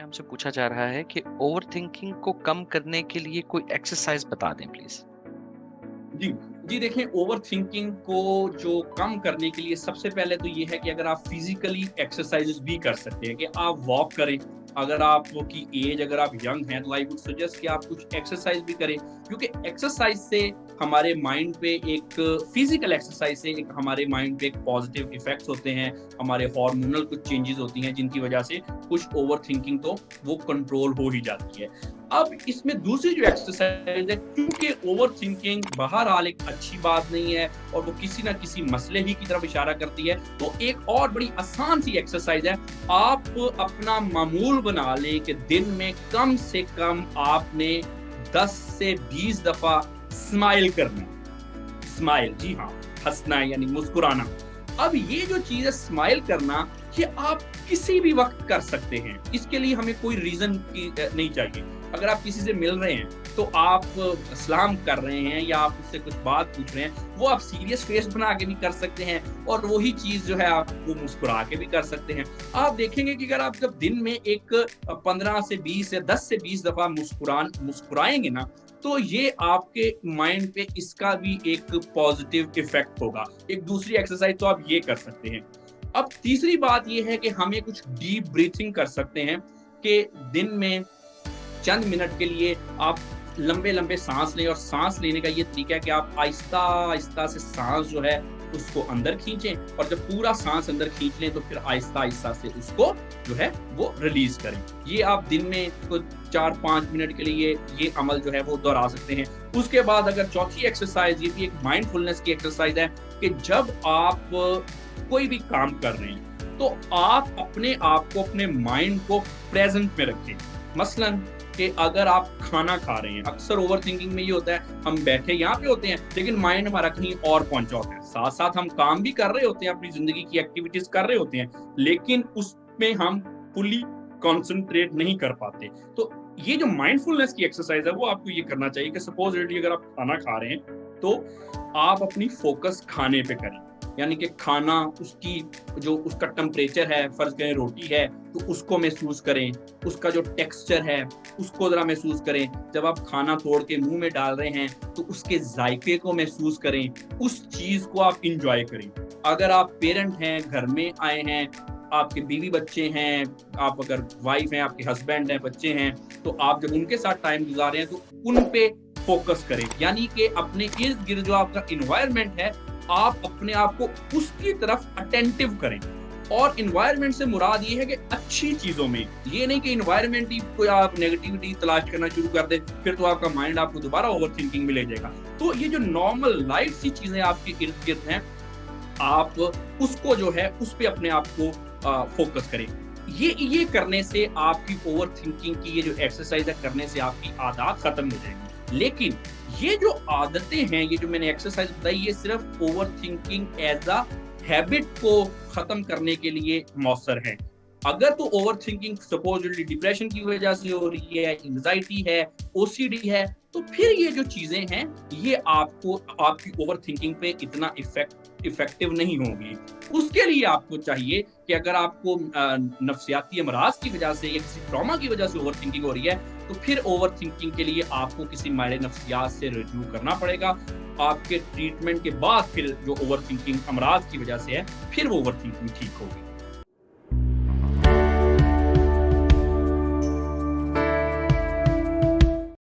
में हमसे पूछा जा रहा है कि ओवरथिंकिंग को कम करने के लिए कोई एक्सरसाइज बता दें प्लीज। जी, जी देखें ओवरथिंकिंग को जो कम करने के लिए सबसे पहले तो ये है कि अगर आप फिज़िकली एक्सरसाइज़ेस भी कर सकते हैं कि आप वॉक करें। अगर आपकी एज अगर आप यंग हैं तो आई वुड सजेस्ट कि आप कुछ एक्सरसाइज़ भी करें क्योंकि एक्सरसाइज़ से हमारे माइंड पे एक फिज़िकल एक्सरसाइज़ से एक हमारे माइंड पे एक पॉज़िटिव इफ़ेक्ट्स होते हैं, हमारे हार्मोनल कुछ चेंजेज़ होती हैं जिनकी वज़ह से कुछ ओवरथिंकिंग तो वो कंट्रोल हो ही जाती है। अब इसमें दूसरी जो एक्सरसाइज है, क्योंकि ओवरथिंकिंग बहरहाल एक अच्छी बात नहीं है और वो किसी ना किसी मसले ही की तरफ इशारा करती है, तो एक और बड़ी आसान सी एक्सरसाइज है। आप अपना मामूल बना लें कि दिन में कम से कम आपने 10 से 20 दफा स्माइल करना है। स्माइल, जी हाँ, हंसना है यानी मुस्कुराना। अब ये जो चीज है स्माइल करना, ये आप किसी भी वक्त कर सकते हैं। इसके लिए हमें कोई रीजन की नहीं चाहिए। अगर आप किसी से मिल रहे हैं तो आप सलाम कर रहे हैं या आप उससे कुछ बात पूछ रहे हैं, वो आप सीरियस फेस बना के भी कर सकते हैं और वही चीज जो है आप वो मुस्कुरा के भी कर सकते हैं। आप देखेंगे कि अगर आप जब दिन में एक 15 से 20 या 10 से 20 दफा मुस्कुराएंगे ना, तो ये आपके माइंड पे इसका भी एक पॉजिटिव इफेक्ट होगा। एक दूसरी एक्सरसाइज तो आप ये कर सकते हैं। अब तीसरी बात ये है कि हमें कुछ डीप ब्रीथिंग कर सकते हैं कि दिन में चंद मिनट के लिए आप लंबे लंबे सांस लें और सांस लेने का ये तरीका है कि आप आहिस्ता आहिस्ता से सांस जो है उसको अंदर खींचें और जब पूरा सांस अंदर खींच लें तो फिर आहिस्ता आहिस्ता से उसको जो है वो रिलीज करें। ये आप दिन में कुछ 4-5 मिनट के लिए ये अमल जो है वो दोहरा सकते हैं। उसके बाद अगर चौथी एक्सरसाइज, ये भी एक माइंडफुलनेस की एक्सरसाइज है कि जब आप कोई भी काम कर रहे हैं तो आप अपने आप को, अपने माइंड को प्रेजेंट में रखें। मसलन कि अगर आप खाना खा रहे हैं, अक्सर ओवरथिंकिंग में ये होता है हम बैठे यहाँ पे होते हैं लेकिन माइंड हमारा कहीं और पहुंचा होता है। साथ साथ हम काम भी कर रहे होते हैं, अपनी जिंदगी की एक्टिविटीज कर रहे होते हैं, लेकिन उसमें हम फुली कॉन्सेंट्रेट नहीं कर पाते। तो ये जो माइंडफुलनेस की एक्सरसाइज है वो आपको ये करना चाहिए कि सपोजिटली अगर आप खाना खा रहे हैं तो आप अपनी फोकस खाने पे करें। यानी कि खाना, उसकी जो उसका टेम्परेचर है, फर्ज करें रोटी है तो उसको महसूस करें, उसका जो टेक्सचर है उसको जरा महसूस करें। जब आप खाना तोड़ के मुंह में डाल रहे हैं तो उसके जायके को महसूस करें, उस चीज को आप इंजॉय करें। अगर आप पेरेंट हैं, घर में आए हैं, आपके बीवी बच्चे हैं, आप अगर वाइफ हैं, आपके हस्बैंड हैं, बच्चे हैं, तो आप जब उनके साथ टाइम गुजार रहे हैं तो उन पे फोकस करें। यानी कि अपने इर्द गिर्द जो आपका इन्वायरमेंट है आप अपने आप को उसकी तरफ अटेंटिव करें। और इन्वायरमेंट से मुराद ये है कि अच्छी चीजों में, ये नहीं कि इन्वायरमेंट ही कोई आप नेगेटिविटी तलाश करना शुरू कर दे, फिर तो आपका माइंड आपको दोबारा ओवरथिंकिंग में ले जाएगा। तो ये जो नॉर्मल लाइट सी चीजें आपके इर्द गिर्द हैं, आप उसको जो है उस पे अपने आप को फोकस करें। ये करने से आपकी ओवरथिंकिंग की ये जो एक्सरसाइज है करने से आपकी आदत खत्म हो जाएगी। लेकिन ये जो आदतें हैं, ये जो मैंने एक्सरसाइज बताई, ये सिर्फ ओवरथिंकिंग एज अ हैबिट को खत्म करने के लिए मौसर है। अगर तो ओवरथिंकिंग सपोजिटली डिप्रेशन की वजह से हो रही है, एंजाइटी है, ओसीडी है, तो फिर ये जो चीजें हैं ये आपको आपकी ओवरथिंकिंग पे इतना इफेक्टिव नहीं होंगी। उसके लिए आपको चाहिए कि अगर आपको नफ्सियाती अमराज की वजह से या किसी ट्रॉमा की वजह से ओवरथिंकिंग हो रही है तो फिर ओवरथिंकिंग के लिए आपको किसी माहिर नफ्सियात से रिव्यू करना पड़ेगा। आपके ट्रीटमेंट के बाद फिर जो ओवरथिंकिंग अमराज की वजह से है फिर वो ओवरथिंकिंग ठीक होगी।